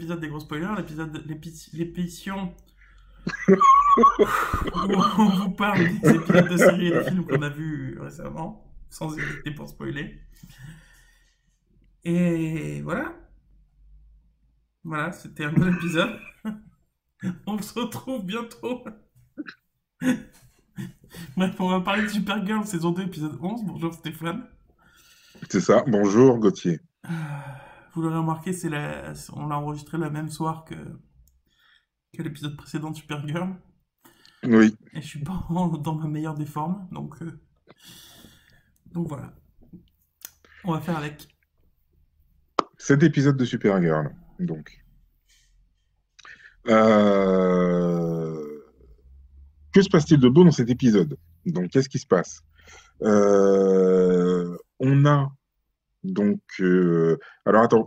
épisode des gros spoilers, l'émission où on vous parle des épisodes de séries et des films qu'on a vus récemment, sans hésiter pour spoiler. Et voilà, voilà, c'était un bon épisode. On se retrouve bientôt. Bref, on va parler de Supergirl saison 2 épisode 11. Bonjour Stéphane. C'est ça. Bonjour Gauthier. Vous l'aurez remarqué, on l'a enregistré le même soir que l'épisode précédent de Supergirl. Oui, Et je suis pas dans ma meilleure des formes, donc voilà. On va faire avec. cet épisode de Supergirl. Donc, Euh, que se passe-t-il de beau dans cet épisode? Donc, qu'est-ce qui se passe? On a donc, alors attends,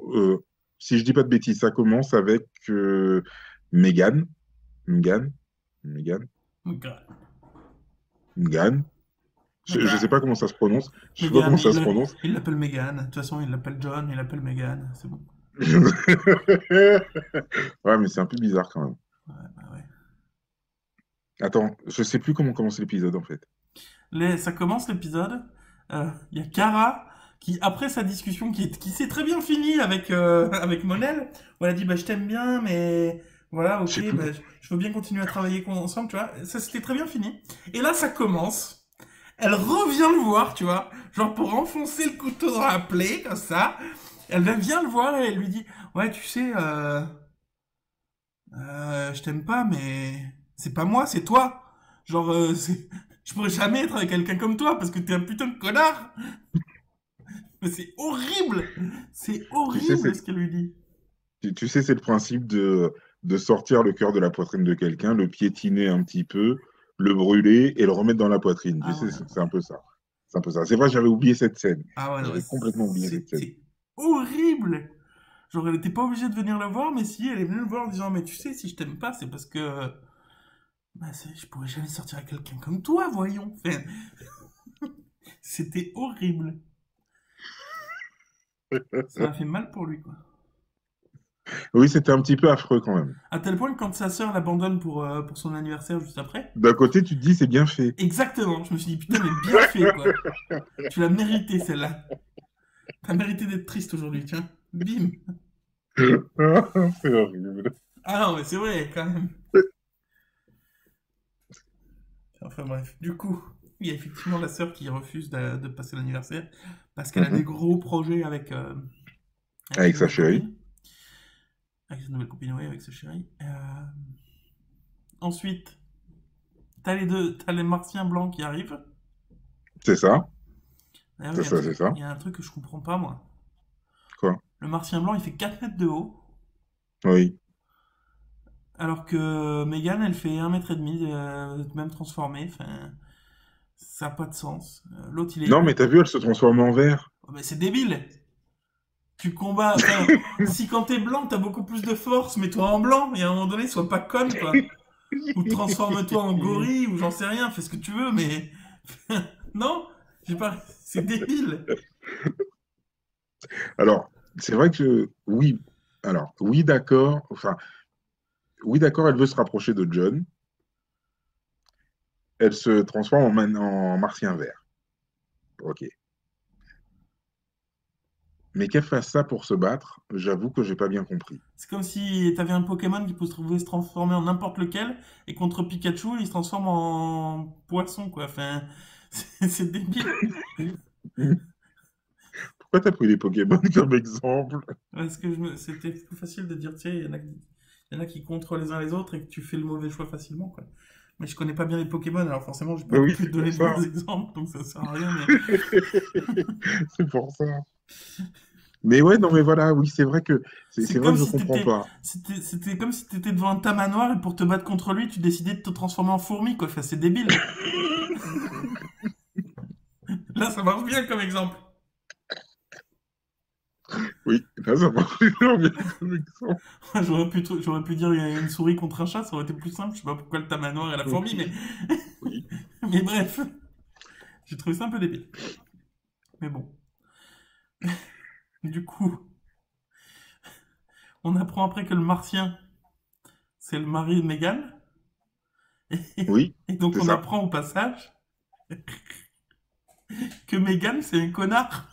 si je dis pas de bêtises, ça commence avec Megan, Megan, Megan, Megan. Megan. Je sais Megan. pas comment ça se prononce. Je sais pas Megan, comment ça se prononce. il l'appelle Megan. De toute façon, il l'appelle John, il l'appelle Megan. C'est bon. Ouais, mais c'est un peu bizarre quand même. Ouais, bah ouais. Attends, je sais plus comment commence l'épisode en fait. Ça commence l'épisode. Il y a Kara qui, après sa discussion qui s'est très bien finie avec Monel, où elle a dit bah, je t'aime bien, mais voilà, Je sais ok, plus. bah, je veux bien continuer à travailler ensemble, tu vois. Ça s'était très bien fini. Et là, ça commence. Elle revient le voir, tu vois, genre pour enfoncer le couteau dans la plaie, comme ça. Elle vient le voir et elle lui dit ouais, tu sais, je t'aime pas, mais c'est pas moi, c'est toi. Genre, je pourrais jamais être avec quelqu'un comme toi parce que t'es un putain de connard. Mais c'est horrible. C'est Tu sais, horrible ce qu'elle lui dit. tu sais, c'est le principe de sortir le cœur de la poitrine de quelqu'un, le piétiner un petit peu, le brûler et le remettre dans la poitrine. Tu Ah sais, ouais, c'est un peu ça. C'est un peu ça. C'est vrai, j'avais oublié cette scène. ah ouais, non, mais J'avais complètement oublié cette scène. c'est horrible. Genre, elle était pas obligée de venir le voir, mais si, elle est venue le voir en disant mais tu sais, si je t'aime pas, c'est parce que bah, je pourrais jamais sortir avec quelqu'un comme toi, voyons. Enfin, c'était horrible. Ça m'a fait mal pour lui, quoi. Oui, c'était un petit peu affreux quand même. À tel point que quand sa sœur l'abandonne pour son anniversaire juste après, D'un côté, tu te dis, c'est bien fait. exactement, je me suis dit putain, mais bien fait, quoi. Tu l'as mérité, celle-là. T'as mérité d'être triste aujourd'hui, tiens. Bim. C'est horrible. Ah non, mais c'est vrai, quand même. Enfin bref, du coup, il y a effectivement la sœur qui refuse de passer l'anniversaire parce qu'elle a des Mhm. gros projets avec sa Avec sa nouvelle chérie. copine. Avec sa nouvelle copine, oui, avec sa chérie. Ensuite, t'as les martiens blancs qui arrivent. C'est ça. D'ailleurs, C'est ça, c'est ça. il y a un truc que je comprends pas, moi. Quoi? Le martien blanc, il fait 4 mètres de haut, Oui. alors que Megan, elle fait 1 m 30, même transformée. Enfin, ça n'a pas de sens. L'autre, il est. Non, mais t'as vu, elle se transforme en verre. Oh, mais c'est débile! Tu combats. Enfin, si quand t'es blanc, t'as beaucoup plus de force, mets-toi en blanc, et à un moment donné, sois pas conne, quoi. Ou transforme-toi en gorille, ou j'en sais rien, fais ce que tu veux, mais. Non? J'ai pas. C'est débile! Alors, c'est vrai que oui. Alors, oui, d'accord. Enfin, oui, d'accord, elle veut se rapprocher de John. Elle se transforme en martien vert. Ok. Mais qu'elle fasse ça pour se battre, j'avoue que j'ai pas bien compris. C'est comme si t'avais un Pokémon qui pouvait se transformer en n'importe lequel, et contre Pikachu, il se transforme en poisson, quoi. Enfin, c'est débile. Pourquoi t'as pris les Pokémon comme exemple? Parce que c'était plus facile de dire, tu sais, il y en a qui contre les uns les autres et que tu fais le mauvais choix facilement, quoi. Mais je connais pas bien les Pokémon, alors forcément, j'ai pas Ben non oui, plus c'est pour donné de bons ça. exemples, donc ça sert à rien, mais. C'est pour ça. Mais ouais, non, mais voilà, oui, c'est vrai que C'est c'est vrai comme que je si comprends pas. c'était comme si t'étais devant un tamanoir et pour te battre contre lui, tu décidais de te transformer en fourmi, quoi. Enfin, c'est débile. Là, ça marche bien comme exemple. Oui, là, ça marche bien comme exemple. J'aurais pu dire une souris contre un chat, ça aurait été plus simple. Je sais pas pourquoi le tamanoir et la fourmi, Oui. mais bref. J'ai trouvé ça un peu débile. Mais bon. Du coup, On apprend après que le martien, c'est le mari de Meghan. Et, Oui, et donc c'est on ça. apprend au passage que Meghan, c'est un connard.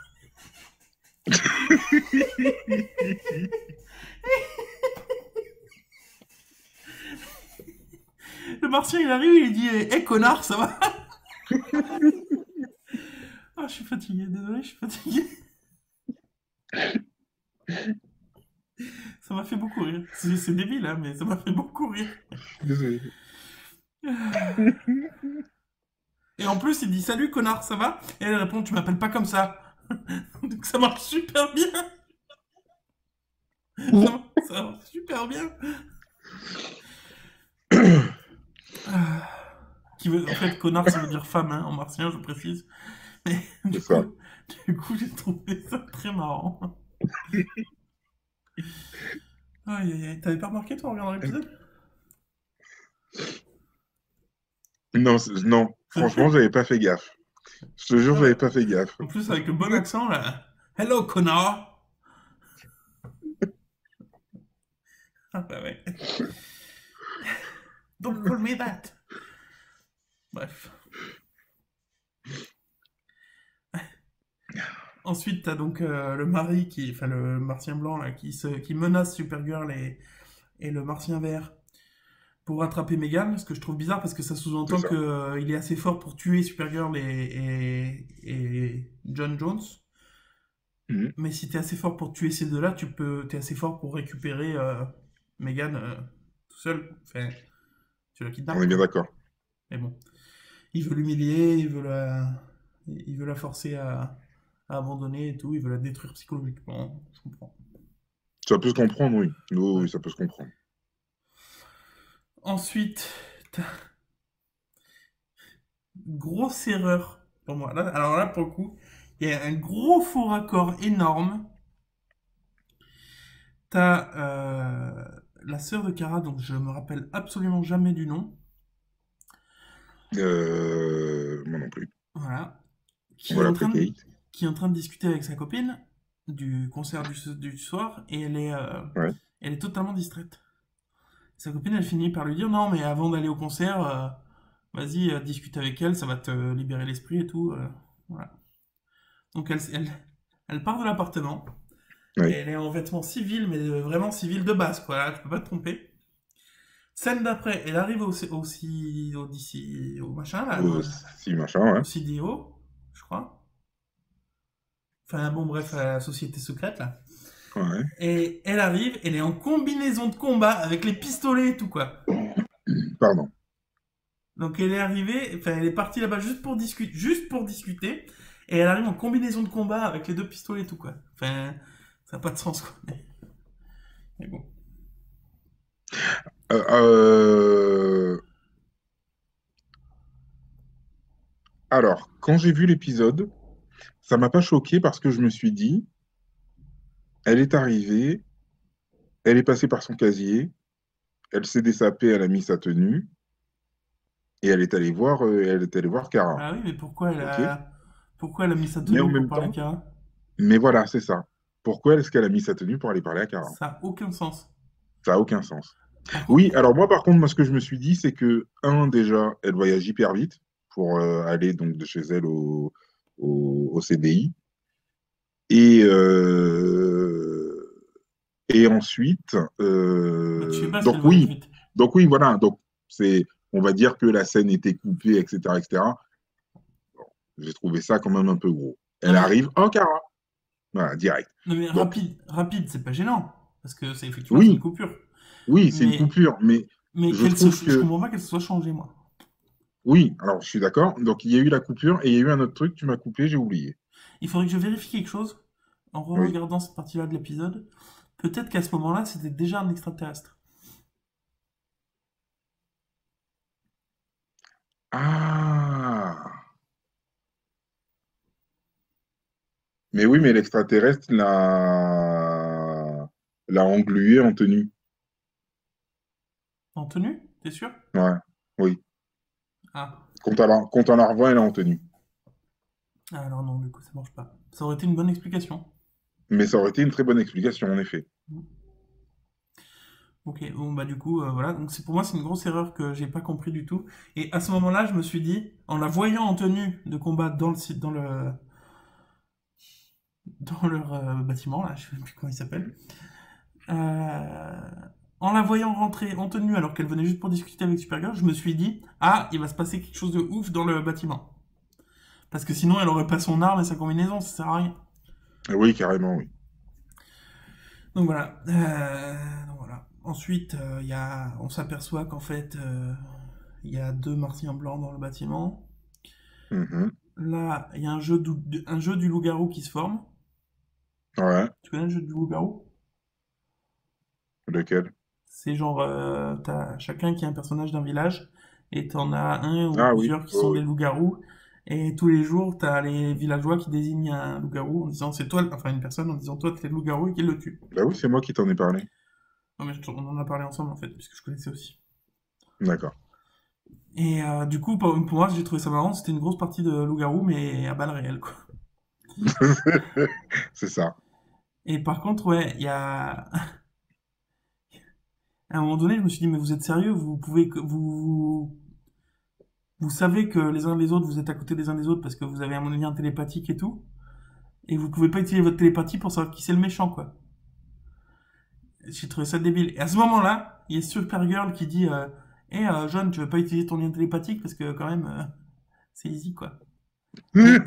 Le martien, il arrive, il dit hé connard, ça va? Ah, je suis fatigué, désolé, je suis fatigué. Ça m'a fait beaucoup rire. C'est débile, hein, mais ça m'a fait beaucoup rire. Désolé. Et en plus, il dit salut connard, ça va? Et elle répond tu m'appelles pas comme ça. Donc ça marche super bien. Ça marche super bien. Ah. Qui veut, en fait, connard, ça veut dire femme, hein, en martien, je précise. Mais C'est ça. du coup, j'ai trouvé ça très marrant. Aïe, aïe, aïe. T'avais pas remarqué, toi, en regardant l'épisode? Non, non, franchement, j'avais pas fait gaffe. Je te jure, Ah j'avais ouais. pas fait gaffe. En plus, avec le bon accent, là. Hello, connard! Ah bah ouais. Don't call me that! Bref. Ensuite, t'as donc le mari enfin le martien blanc là, qui menace Supergirl et le martien vert pour rattraper Meghan, ce que je trouve bizarre parce que ça C'est sous-entend ça. que il est assez fort pour tuer Supergirl et John Jones. Mhm. Mais si t'es assez fort pour tuer ces deux-là, t'es assez fort pour récupérer Meghan tout seul. Enfin, tu la On kidnappes est bien quoi. d'accord. Mais bon, il veut l'humilier, il veut la forcer à abandonner et tout, il veut la détruire psychologiquement. Je comprends. Ça peut se comprendre, oui. Oui, Ouais. oui, ça peut se comprendre. Ensuite, t'as grosse erreur pour moi. Là, alors là, pour le coup, il y a un gros faux raccord énorme. T'as la sœur de Kara, donc je me rappelle absolument jamais du nom. Moi non plus. Voilà. On Qui est va en l'appeler train de, Kate. qui est en train de discuter avec sa copine du concert du soir et Ouais. elle est totalement distraite. Sa copine, elle finit par lui dire non, mais avant d'aller au concert, vas-y, discute avec elle, ça va te libérer l'esprit et tout. Voilà. Donc elle part de l'appartement et Oui. elle est en vêtements civils, mais vraiment civils de base, quoi. Là, tu peux pas te tromper. Scène d'après, elle arrive au machin, là, Si, machin, ouais. au CDO, je crois. Enfin bon, bref, à la société secrète, là. Ouais. Et elle arrive, elle est en combinaison de combat avec les pistolets et tout, quoi. Pardon. Donc elle est arrivée, enfin elle est partie là-bas juste pour discuter, et elle arrive en combinaison de combat avec les deux pistolets et tout, quoi. Enfin, ça n'a pas de sens, quoi. Mais bon. Euh, euh, Alors, quand j'ai vu l'épisode, ça m'a pas choqué parce que je me suis dit, elle est arrivée, elle est passée par son casier, elle s'est dessapée, elle a mis sa tenue et elle est allée voir Kara. Ah oui, mais Ok? pourquoi elle a mis sa Mais en tenue pour même parler à temps, Kara? mais voilà, c'est ça. Pourquoi est-ce qu'elle a mis sa tenue pour aller parler à Kara? Ça n'a aucun sens. Ça a aucun sens. Par contre, Oui, alors moi, par contre, moi, ce que je me suis dit, c'est que, déjà, elle voyage hyper vite pour aller donc de chez elle au CDI. Et, et ensuite, bah, tu sais pas ce donc qu'elle voyage oui, vite. voilà. Donc c'est, on va dire que la scène était coupée, etc., etc. J'ai trouvé ça quand même un peu gros. Non Elle mais, arrive en Cara, voilà, direct. non mais Donc rapide, c'est pas gênant. Parce que effectivement, c'est une oui, coupure. oui, c'est une Mais, coupure, mais je trouve je que comprends pas qu'elle se soit changée, moi. oui. Alors je suis d'accord. Donc il y a eu la coupure et il y a eu un autre truc. Tu m'as coupé, j'ai oublié. Il faudrait que je vérifie quelque chose en Oui. regardant cette partie-là de l'épisode. Peut-être qu'à ce moment-là, c'était déjà un extraterrestre. Ah. Mais oui, mais l'extraterrestre l'a englué en tenue. En tenue, t'es sûr? Ouais, oui. Ah. Quand on la revoit, elle est en tenue. Ah, alors non, du coup, ça marche pas. Ça aurait été une bonne explication. Mais ça aurait été une très bonne explication, en effet. Ok, bon bah du coup, voilà. Donc c'est pour moi c'est une grosse erreur que j'ai pas compris du tout. Et à ce moment-là, je me suis dit, en la voyant en tenue de combat dans le site, dans leur bâtiment, là, je sais plus comment il s'appelle, euh, en la voyant rentrer en tenue alors qu'elle venait juste pour discuter avec Supergirl, je me suis dit, ah, il va se passer quelque chose de ouf dans le bâtiment. Parce que sinon, elle aurait pas son arme et sa combinaison, ça sert à rien. Oui, carrément, oui. Donc voilà. Donc voilà. Ensuite, on s'aperçoit qu'en fait, il y a deux martiens blancs dans le bâtiment. Mhm. Là, il y a un jeu du loup-garou qui se forme. Ouais, Tu connais le jeu du loup-garou? lequel? C'est genre, t'as chacun qui est un personnage d'un village, et t'en as un ou Ah oui, plusieurs qui oui, sont des oui. loups-garous, et tous les jours, t'as les villageois qui désignent un loup-garou en disant c'est toi, enfin une personne en disant toi t'es le loup-garou et qui le tue. Bah oui, c'est moi qui t'en ai parlé. Non mais on en a parlé ensemble en fait, puisque je connaissais aussi. D'accord. Et du coup, pour moi, j'ai trouvé ça marrant, c'était une grosse partie de loup-garou, mais à balles réelles, quoi. C'est ça. Et par contre, ouais, il y a... À un moment donné, je me suis dit, mais vous êtes sérieux, vous savez que les uns les autres, vous êtes à côté des uns des autres parce que vous avez un lien télépathique et tout, et vous pouvez pas utiliser votre télépathie pour savoir qui c'est le méchant, quoi. J'ai trouvé ça débile. Et à ce moment-là, il y a Supergirl qui dit, John, tu veux pas utiliser ton lien télépathique parce que quand même, c'est easy, quoi. Mais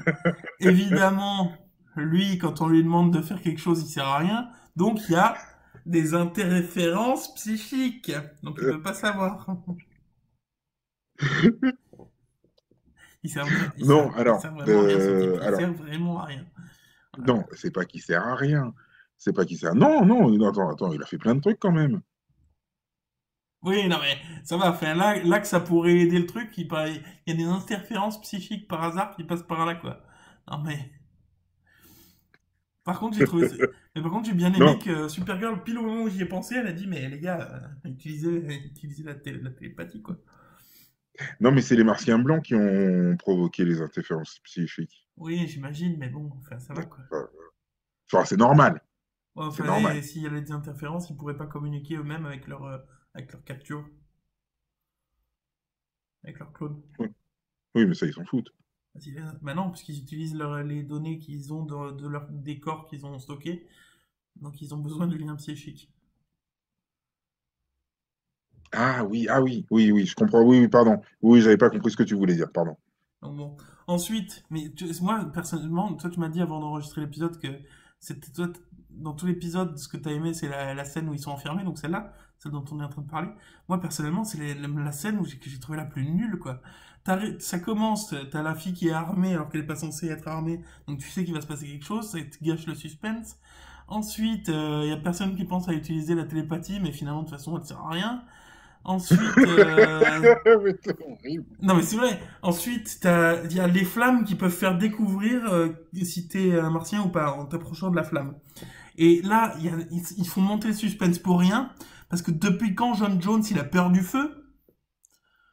évidemment, lui, quand on lui demande de faire quelque chose, il sert à rien. Donc il y a des interférences psychiques. Donc il peut pas savoir. Non, Il alors, sert vraiment à rien ce type. Il alors, sert vraiment à rien. non, c'est pas qu'il sert à rien. C'est pas qu'il sert. Non, non, non, attends, attends, il a fait plein de trucs quand même. Oui, non mais ça va. Enfin, là que ça pourrait aider le truc, il y a des interférences psychiques par hasard qui passent par là, quoi. Non mais par contre, mais par contre, j'ai bien aimé Non, que Supergirl, pile au moment où j'y ai pensé, elle a dit, mais les gars, utilisez la télépathie, quoi. non, mais c'est les Martiens blancs qui ont provoqué les interférences psychiques. Oui, j'imagine, mais bon, enfin, ça va, quoi. Enfin, enfin, c'est normal. Ouais, C'est enfin, normal. et s'il y a des interférences, ils pourraient pas communiquer eux-mêmes avec leur capture, avec leur clone. Oui, oui, mais ça, ils s'en foutent. Bah non, parce qu'ils utilisent les données qu'ils ont des corps qu'ils ont stockés, donc ils ont besoin du lien psychique. Ah oui, oui, oui, je comprends. Oui, oui, pardon. Oui, j'avais pas compris ce que tu voulais dire, pardon. Donc bon. Ensuite, moi, personnellement, toi, tu m'as dit avant d'enregistrer l'épisode que c'était toi, dans tout l'épisode, ce que tu as aimé, c'est la scène où ils sont enfermés, donc celle-là, celle dont on est en train de parler. Moi, personnellement, c'est la scène que j'ai trouvé la plus nulle, quoi. Ça commence, t'as la fille qui est armée alors qu'elle est pas censée être armée, donc tu sais qu'il va se passer quelque chose, ça te gâche le suspense. Ensuite, il y a personne qui pense à utiliser la télépathie, mais finalement, de toute façon, elle sert à rien. Ensuite, Mais c'est horrible. non mais c'est vrai. Ensuite, il y a les flammes qui peuvent faire découvrir si t'es un martien ou pas en t'approchant de la flamme. Et là, ils font monter le suspense pour rien parce que depuis quand John Jones il a peur du feu?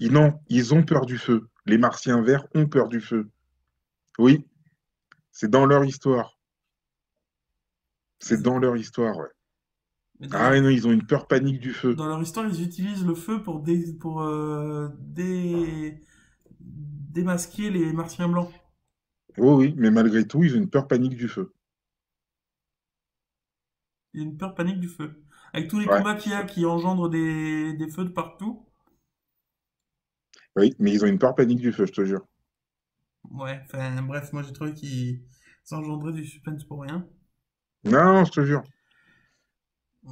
Non, ils ont peur du feu. Les Martiens verts ont peur du feu. Oui, c'est dans leur histoire. C'est dans leur histoire, ouais. Mais Ah ouais, non, ils ont une peur panique du feu. dans leur histoire, ils utilisent le feu pour démasquer les martiens blancs. Oui, oui, mais malgré tout, ils ont une peur panique du feu. Il y a une peur panique du feu. Avec tous les Ouais, combats qu'il y a qui engendrent des feux de partout. oui, mais ils ont une peur panique du feu, je te jure. Ouais, enfin bref, moi j'ai trouvé qu'ils engendraient du suspense pour rien. Non, je te jure.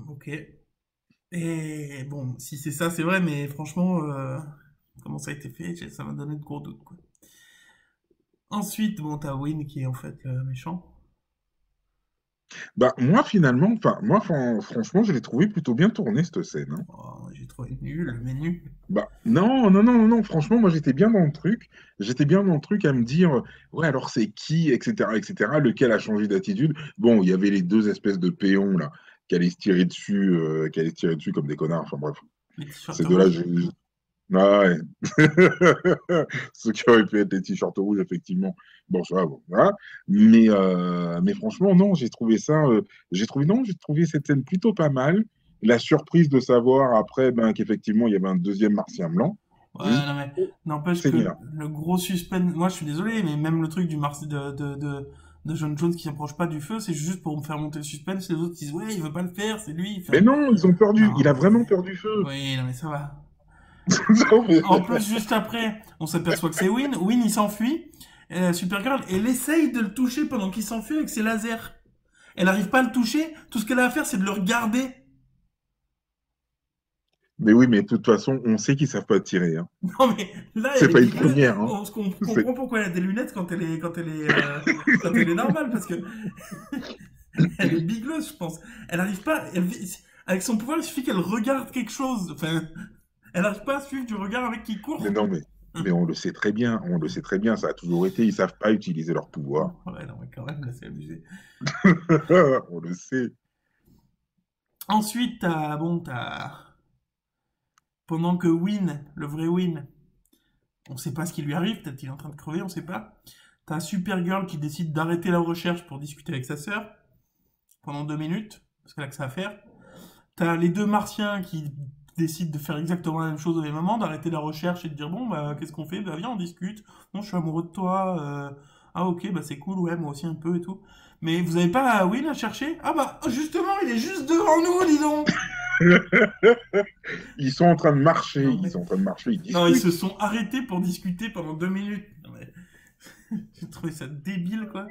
Ok. Et bon, si c'est ça, c'est vrai, mais franchement, comment ça a été fait, ça m'a donné de gros doutes, quoi. Ensuite, bon, t'as Win qui est en fait le méchant. Bah, moi, finalement, enfin, moi, franchement, je l'ai trouvé plutôt bien tourné, cette scène, hein. Oh, j'ai trouvé nul, mais nul. Bah, non, non, non, non, non, franchement, moi, j'étais bien dans le truc. J'étais bien dans le truc à me dire, ouais, alors c'est qui, etc., lequel a changé d'attitude. Bon, il y avait les deux espèces de péons, là, qui allaient se tirer dessus comme des connards. Enfin, bref, Les t-shirts ces deux-là, rouges. ah ouais. Ceux qui auraient pu être les t-shirts rouges, effectivement. Bon, ça va, bon, voilà. Mais franchement, non, j'ai trouvé ça, non, j'ai trouvé cette scène plutôt pas mal. la surprise de savoir après ben, qu'effectivement, il y avait un deuxième martien blanc. Ouais, Oui, non, mais n'empêche que Seigneur. le gros suspense, moi je suis désolé, mais même le truc de John Jones qui s'approche pas du feu, c'est juste pour me faire monter le suspense. Les autres disent, ouais, il veut pas le faire, c'est lui. Mais non, ils ont peur du... Non, Il a vraiment peur du feu. oui, non, mais ça va. Non, mais- En plus, juste après, on s'aperçoit que c'est Win. Win, il s'enfuit. Supergirl, elle essaye de le toucher pendant qu'il s'enfuit avec ses lasers. Elle arrive pas à le toucher. Tout ce qu'elle a à faire, c'est de le regarder. Mais oui, mais de toute façon, on sait qu'ils savent pas tirer. Hein. Non, mais là, C'est elle est pas une bigleuse. première. Hein. On C'est- comprend pourquoi elle a des lunettes quand elle est normale, parce que elle est bigleuse, je pense. Elle arrive pas, avec son pouvoir, il suffit qu'elle regarde quelque chose. Enfin, elle arrive pas à suivre du regard avec qui Mais court. non, mais on le sait très bien. On le sait très bien. Ça a toujours été. Ils savent pas utiliser leur pouvoir. Ouais, non, mais quand même, là, c'est abusé. On le sait. Ensuite, pendant que Win, le vrai Win, on sait pas ce qui lui arrive, peut-être qu'il est en train de crever, on sait pas. T'as Supergirl qui décide d'arrêter la recherche pour discuter avec sa sœur pendant 2 minutes, parce qu'elle a que ça à faire. T'as les deux martiens qui décident de faire exactement la même chose au même moment, d'arrêter la recherche et de dire bon bah qu'est-ce qu'on fait, bah viens on discute, bon je suis amoureux de toi, ah ok bah c'est cool, ouais moi aussi un peu et tout. Mais vous avez pas Win à chercher? Ah bah justement il est juste devant nous, dis donc. Ils sont en train de marcher. Non, Ils mais... sont en train de marcher. Ils non, ils discutent. se sont arrêtés pour discuter pendant 2 minutes. Non, mais... J'ai trouvé ça débile, quoi.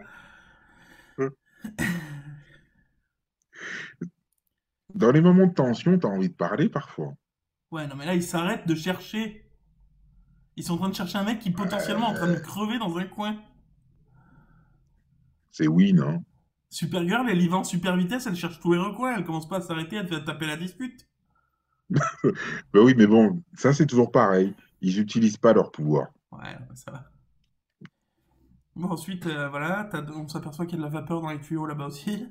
Dans les moments de tension, t'as envie de parler parfois. Ouais, non, mais là, ils s'arrêtent de chercher. Ils sont en train de chercher un mec qui est potentiellement en train de crever dans un coin. C'est win, hein. Supergirl, elle y va en super vitesse, elle cherche tous les recoins, elle commence pas à s'arrêter, elle fait taper la dispute. Ben oui, mais bon, ça c'est toujours pareil. Ils n'utilisent pas leur pouvoir. Ouais, ça va. Bon, ensuite, voilà, on s'aperçoit qu'il y a de la vapeur dans les tuyaux là-bas aussi.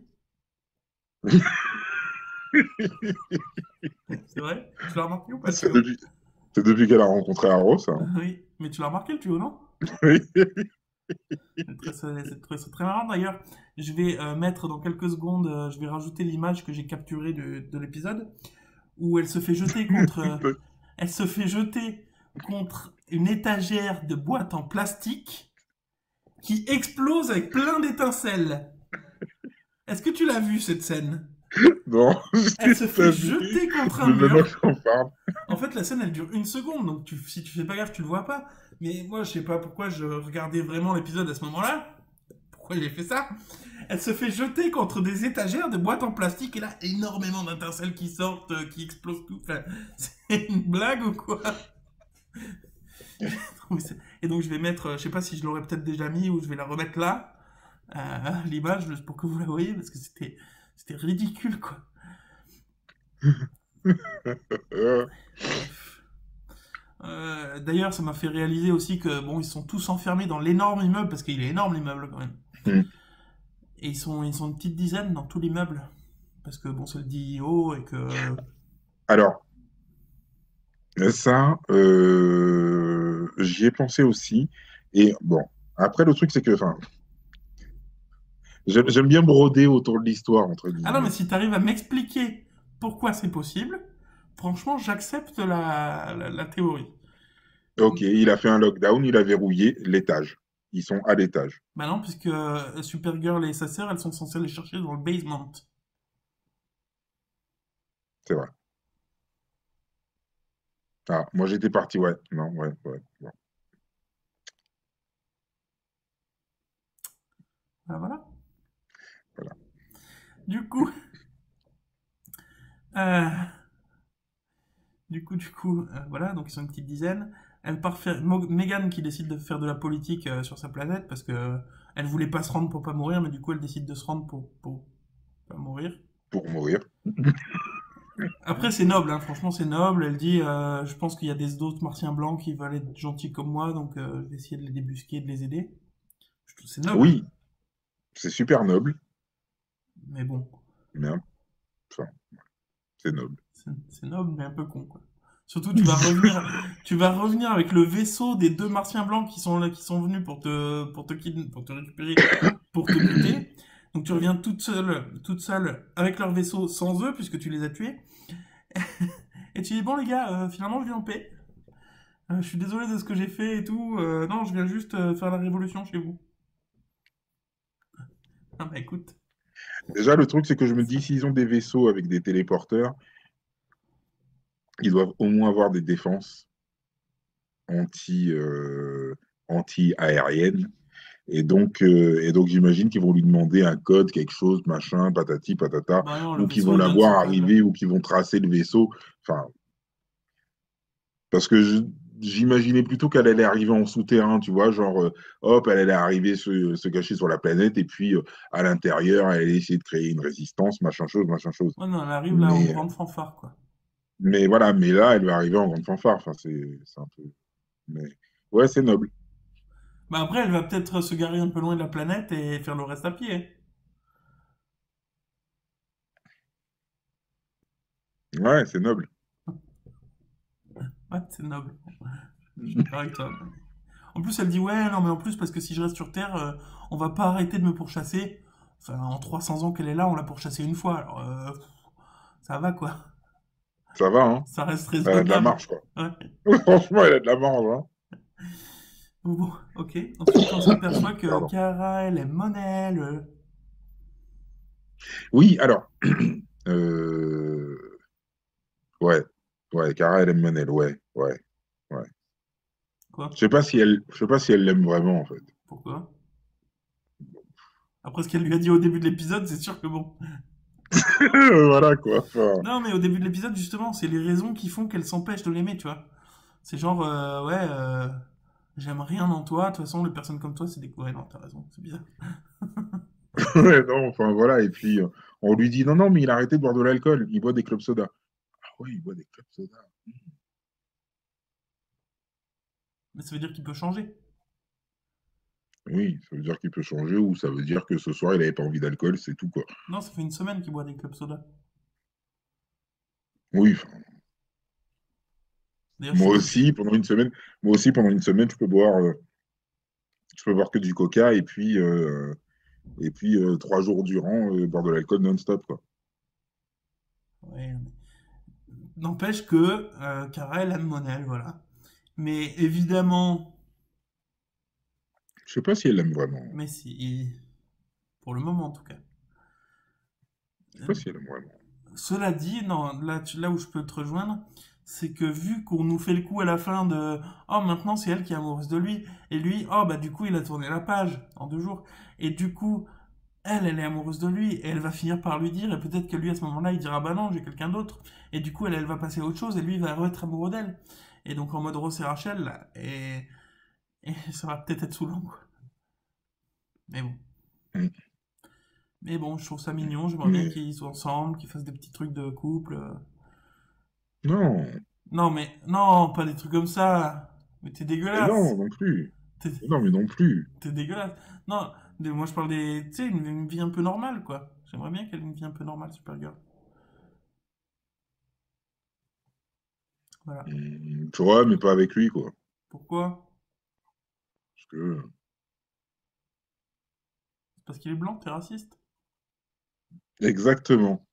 C'est vrai? Tu l'as remarqué ou pas le C'est tuyau? depuis, c'est depuis qu'elle a rencontré Arrow, hein. Oui, mais tu l'as remarqué le tuyau, non? Oui. J'ai trouvé ça très marrant d'ailleurs. Je vais mettre dans quelques secondes, je vais rajouter l'image que j'ai capturée de l'épisode où elle se fait jeter contre une étagère de boîte en plastique qui explose avec plein d'étincelles. Est-ce que tu l'as vu cette scène? Non, Elle j'ai se pas fait vu. jeter contre un Mais maintenant que mur. j'en parle. En fait, la scène elle dure 1 seconde, donc si tu fais pas gaffe, tu le vois pas. Mais moi, je sais pas pourquoi je regardais vraiment l'épisode à ce moment-là. Pourquoi j'ai fait ça? Elle se fait jeter contre des étagères de boîtes en plastique et là, énormément d'étincelles qui sortent, qui explosent tout. Enfin, c'est une blague ou quoi? Et donc je vais mettre, je sais pas si je l'aurais peut-être déjà mis ou je vais la remettre là, l'image, pour que vous la voyez, parce que c'était ridicule quoi. Bref. D'ailleurs, ça m'a fait réaliser aussi que bon, ils sont tous enfermés dans l'énorme immeuble parce qu'il est énorme l'immeuble quand même. Hmm. Et ils sont une petite dizaine dans tout l'immeuble parce que bon, c'est le DIO et que Alors, ça, j'y ai pensé aussi. Et bon, après, le truc, c'est que, enfin, j'aime bien broder autour de l'histoire, entre ah non, mais guillemets. si t'arrives à m'expliquer pourquoi c'est possible, franchement, j'accepte la théorie. Ok, il a fait un lockdown, il a verrouillé l'étage. Ils sont à l'étage, Bah non, puisque Supergirl et sa sœur, elles sont censées les chercher dans le basement. c'est vrai. Ah, moi j'étais parti, ouais. Non, ouais, ouais. Ouais. Ah, voilà. Voilà. Du coup, euh, voilà, donc ils sont une petite dizaine. Elle part faire Megan qui décide de faire de la politique sur sa planète parce que elle voulait pas se rendre pour pas mourir, mais du coup elle décide de se rendre pour pas mourir. Pour mourir. Après c'est noble, hein, franchement c'est noble. Elle dit, je pense qu'il y a des d'autres martiens blancs qui veulent être gentils comme moi, donc je vais essayer de les débusquer, de les aider. Je trouve que c'est noble, Oui, c'est super noble, mais bon, mais enfin, c'est noble. c'est noble mais un peu con quoi. Surtout tu vas revenir avec le vaisseau des deux martiens blancs qui sont là, qui sont venus pour te récupérer, pour te buter. Donc tu reviens toute seule avec leur vaisseau sans eux, puisque tu les as tués. Et tu dis, bon les gars, finalement je viens en paix. Je suis désolé de ce que j'ai fait et tout. Non, je viens juste faire la révolution chez vous. Ah bah écoute. Déjà, le truc, c'est que je me dis, s'ils ont des vaisseaux avec des téléporteurs, ils doivent au moins avoir des défenses anti, anti-aériennes. Et donc j'imagine qu'ils vont lui demander un code, quelque chose, machin, patati, patata, Bah non, le ou qu'ils vaisseau vont il la donne son voir code. arriver, ou qu'ils vont tracer le vaisseau. Enfin, parce que j'imaginais plutôt qu'elle allait arriver en souterrain, tu vois, genre, hop, elle allait arriver se cacher sur la planète, et puis à l'intérieur, elle allait essayer de créer une résistance, machin chose, machin chose. Ouais, non, elle arrive là en Mais, grande fanfare, quoi. mais voilà, mais là, elle va arriver en grande fanfare. Enfin, c'est un peu. Mais ouais, c'est noble. Bah après, elle va peut-être se garer un peu loin de la planète et faire le reste à pied. Ouais, c'est noble. Ouais, c'est noble. Je suis d'accord avec toi. En plus, elle dit, ouais, non, mais en plus, parce que si je reste sur Terre, on va pas arrêter de me pourchasser. Enfin, en 300 ans qu'elle est là, on l'a pourchassée une fois. Alors, ça va, quoi. Ça va, hein? Ça reste Elle a de la raisonnable. marge, quoi. Ouais. Franchement, elle a de la marge, hein? Bon, ok. Ensuite, on s'aperçoit que Pardon. Kara, elle est Monel. Oui, alors. euh, Ouais, ouais, Cara, elle aime Manel, ouais, ouais, ouais. Quoi? Je sais pas si elle l'aime vraiment, en fait. Pourquoi? Après ce qu'elle lui a dit au début de l'épisode, c'est sûr que bon. Voilà, quoi. Enfin, Non, mais au début de l'épisode, justement, c'est les raisons qui font qu'elle s'empêche de l'aimer, tu vois. C'est genre, ouais, j'aime rien dans toi, de toute façon, les personnes comme toi, c'est des... Ouais, non, t'as raison, c'est bizarre. ouais, non, enfin, voilà. Et puis, on lui dit, non, non, mais il a arrêté de boire de l'alcool. Il boit des clubs soda. Ah ouais, il boit des clubs soda. Mais ça veut dire qu'il peut changer. Oui, ça veut dire qu'il peut changer ou ça veut dire que ce soir, il n'avait pas envie d'alcool, c'est tout, quoi. Non, ça fait une semaine qu'il boit des clubs soda. Oui, enfin, D'ailleurs, je sais moi pas... aussi, pendant une semaine, moi aussi, pendant une semaine, je peux boire que du coca et puis 3 jours durant, boire de l'alcool non-stop, quoi. Ouais, n'empêche que Kara, elle aime Monel, voilà. Mais évidemment, Je sais pas si elle l'aime vraiment. mais si, pour le moment en tout cas. Je sais pas si elle aime vraiment. Cela dit, non, là où je peux te rejoindre, c'est que vu qu'on nous fait le coup à la fin de oh maintenant c'est elle qui est amoureuse de lui et lui oh bah du coup il a tourné la page en 2 jours et du coup elle est amoureuse de lui et elle va finir par lui dire et peut-être que lui à ce moment-là il dira bah non j'ai quelqu'un d'autre et du coup elle va passer à autre chose et lui il va être amoureux d'elle et donc en mode Ross et Rachel là, et ça va peut-être être saoulant quoi. Mais bon. Mm. Mais bon, je trouve ça mignon, j'aimerais bien Mais qu'ils soient ensemble, qu'ils fassent des petits trucs de couple. non, Non, mais non, pas des trucs comme ça. Mais t'es mais non, dégueulasse. non plus. T'es Mais non, mais non plus. t'es dégueulasse. Non, moi je parle des. Tu sais, une vie un peu normale, quoi. J'aimerais bien qu'elle ait une vie un peu normale, Supergirl. Voilà. Tu vois, mais pas avec lui, quoi. Pourquoi? Parce que... C'est parce qu'il est blanc, t'es raciste? Exactement.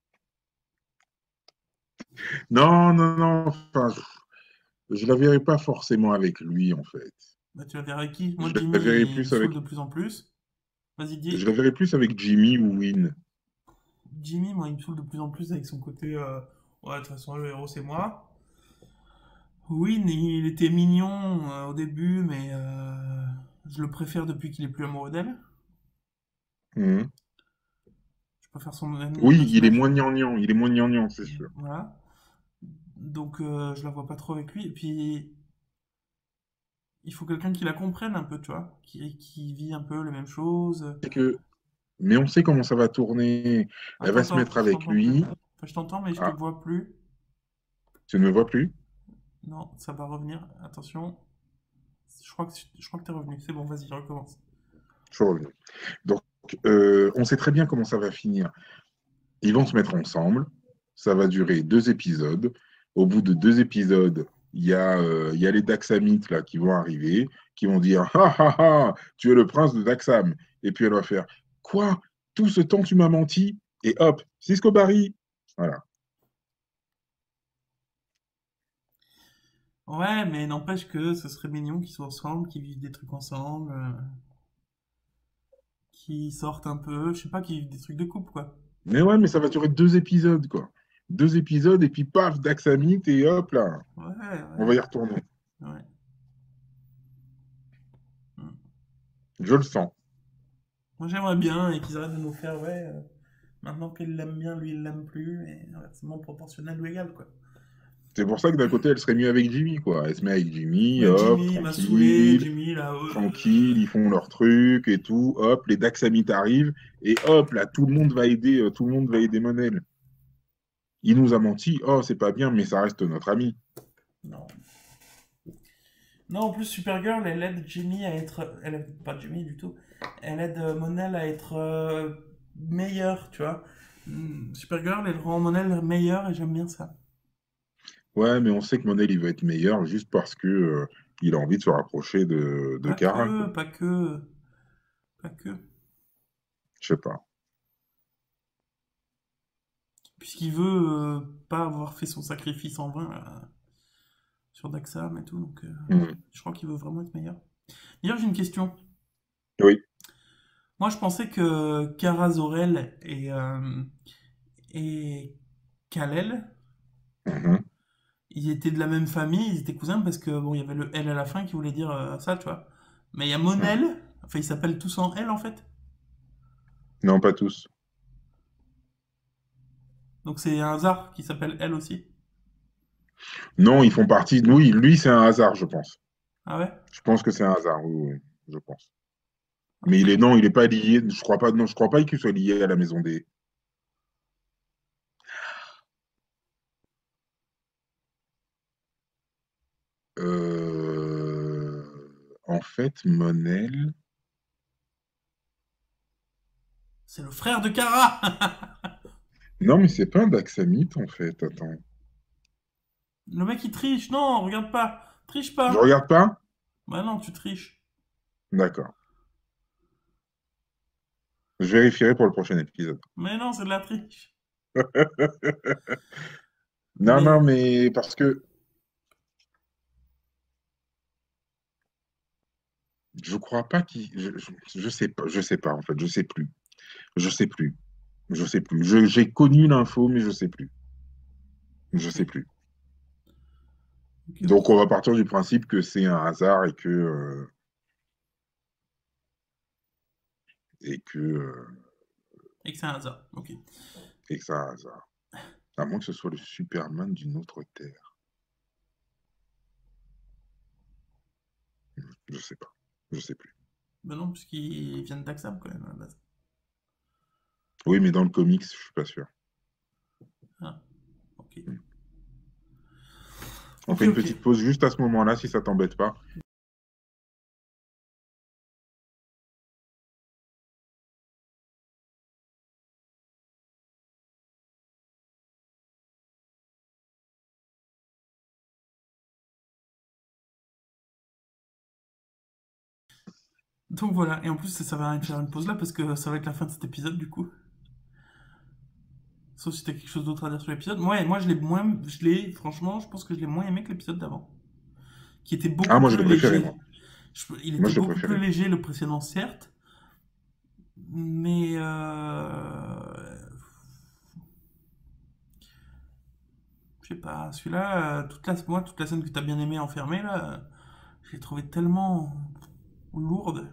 Non, non, non. Enfin, je la verrai pas forcément avec lui, en fait. Bah, tu la verras avec qui? Moi, Je la verrai Jimmy, il me plus saoule avec... de plus en plus. Vas-y, Je dis. la verrai plus avec Jimmy ou Win. Jimmy, moi, il me saoule de plus en plus avec son côté. Ouais, de toute façon, le héros, c'est moi. Oui, il était mignon au début, mais je le préfère depuis qu'il est plus amoureux d'elle. Mhm. Je préfère son Oui, notre il est mec. moins gnangnan. Il est moins gnangnan, c'est sûr. Voilà. Donc je la vois pas trop avec lui. Et puis il faut quelqu'un qui la comprenne un peu, tu vois, qui vit un peu les mêmes choses. C'est que... Mais on sait comment ça va tourner. Elle va se Attends, mettre je avec t'entends plus. lui. Enfin, je t'entends, mais je te Ah, vois plus. tu ne me vois plus? Non, ça va revenir. Attention. Je crois que t'es revenu. C'est bon, vas-y, recommence. Je suis revenu. Donc, on sait très bien comment ça va finir. Ils vont se mettre ensemble. Ça va durer 2 épisodes. Au bout de 2 épisodes, il y a les Daxamites là, qui vont arriver, qui vont dire ah, ah, ah, tu es le prince de Daxam. Et puis elle va faire quoi? tout ce temps, tu m'as menti, et hop, Cisco Barry. Voilà. Ouais, mais n'empêche que ce serait mignon qu'ils soient ensemble, qu'ils vivent des trucs ensemble, qu'ils sortent un peu, je sais pas, qu'ils vivent des trucs de couple, quoi. Mais ouais, mais ça va durer 2 épisodes, quoi. 2 épisodes, et puis paf, Daxamit, et hop là, Ouais, on va ouais, y retourner. ouais. Hmm. Je le sens. Moi, j'aimerais bien et qu'ils arrêtent de nous faire, ouais, maintenant qu'il l'aime bien, lui, il l'aime plus, et inversement proportionnel ou égal, quoi. C'est pour ça que d'un côté, elle serait mieux avec Jimmy, quoi. Elle se met avec Jimmy, Ouais, hop, Jimmy, il m'a saoulé, tranquille, Jimmy, là, tranquille, ils font leur truc et tout, hop, les Daxamit arrivent, et hop, là, tout le monde va aider, tout le monde va aider Monel. Il nous a menti, oh, c'est pas bien, mais ça reste notre ami. non. Non, en plus, Supergirl, elle aide Jimmy à être. Elle aide pas Jimmy du tout. Elle aide Monel à être meilleure, tu vois. Supergirl, elle rend Monel meilleure et j'aime bien ça. Ouais, mais on sait que Monel, il veut être meilleur juste parce que, il a envie de se rapprocher de Pas Kara, que, quoi. pas que, pas que. Je sais pas. Puisqu'il veut pas avoir fait son sacrifice en vain sur Daxam et tout, donc Mhm. je crois qu'il veut vraiment être meilleur. D'ailleurs, j'ai une question. Oui. Moi, je pensais que Kara Zor-El et Kal-El, Mhm. ils étaient de la même famille, ils étaient cousins parce que bon, il y avait le L à la fin qui voulait dire ça, tu vois. Mais il y a Mhm. Monel, enfin ils s'appellent tous en L en fait. Non, pas tous. Donc c'est un hasard qui s'appelle L aussi. Non, ils font partie. Oui, lui, c'est un hasard, je pense. Ah ouais? Je pense que c'est un hasard, oui, oui, je pense. Mais Ok. non, il est pas lié. Je crois pas. Non, je crois pas qu'il soit lié à la maison des. En fait, Monel. C'est le frère de Kara. Non, mais c'est pas un Daxamite, en fait. Attends. Le mec il triche. Non, regarde pas. Triche Je pas. regarde pas? Bah non, tu triches. D'accord. Je vérifierai pour le prochain épisode. Mais non, c'est de la triche. Non, non, Mais mais parce que je crois pas qu'il. Je sais pas. Je sais pas, en fait. Je sais plus. Je sais plus. Je sais plus. J'ai connu l'info, mais je sais plus. Je sais ok, plus. ok, ok. Donc, on va partir du principe que c'est un hasard et que, Et que c'est un hasard. Ok. et que c'est un hasard. À moins que ce soit le Superman d'une autre Terre. Je sais pas. Je sais plus. Bah non, puisqu'ils viennent d'Axam quand même à la base. Oui, mais dans le comics, je suis pas sûr. Ah, ok. On Ok, fait une ok. petite pause juste à ce moment-là, si ça t'embête pas. Donc voilà, et en plus ça va faire une pause là parce que ça va être la fin de cet épisode du coup. Sauf si t'as quelque chose d'autre à dire sur l'épisode. Moi je l'ai moins, franchement, je pense que je l'ai moins aimé que l'épisode d'avant, qui était Ah, beaucoup moi, je plus l'ai préféré, moi. léger. Il Moi, était je l'ai beaucoup plus préféré. léger le précédent certes, mais je sais pas, celui-là, toute la scène que t'as bien aimé enfermée là, je l'ai trouvé tellement lourde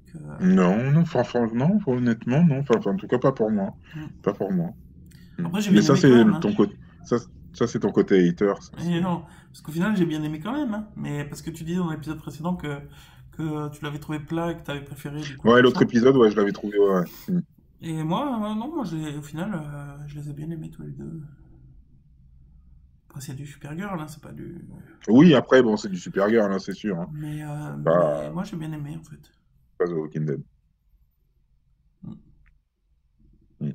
que. Non, non, non, honnêtement, non. En tout cas, pas pour moi. Hmm. Pas pour moi. Mm. Après j'ai Mais bien ça, aimé quand c'est même, hein. ton côté. Ça, c'est ton côté hater. Ça, Et non, parce qu'au final, j'ai bien aimé quand même, hein. Mais parce que tu disais dans l'épisode précédent que tu l'avais trouvé plat et que tu avais préféré du coup le Ouais, l'autre prochain. épisode, ouais, je l'avais trouvé. Ouais, ouais. Mm. Et moi, non, moi, au final, je les ai bien aimés tous les deux. Après, c'est du Supergirl, hein, c'est pas du. Oui, après, bon, c'est du Supergirl, là, c'est sûr, hein. Mais Pas, moi, j'ai bien aimé en fait. pas The Walking Dead. Mm. Mm.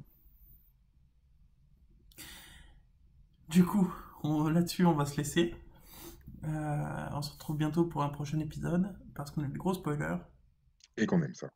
Du coup, là-dessus, on va se laisser. On se retrouve bientôt pour un prochain épisode parce qu'on a des gros spoilers. Et qu'on aime ça.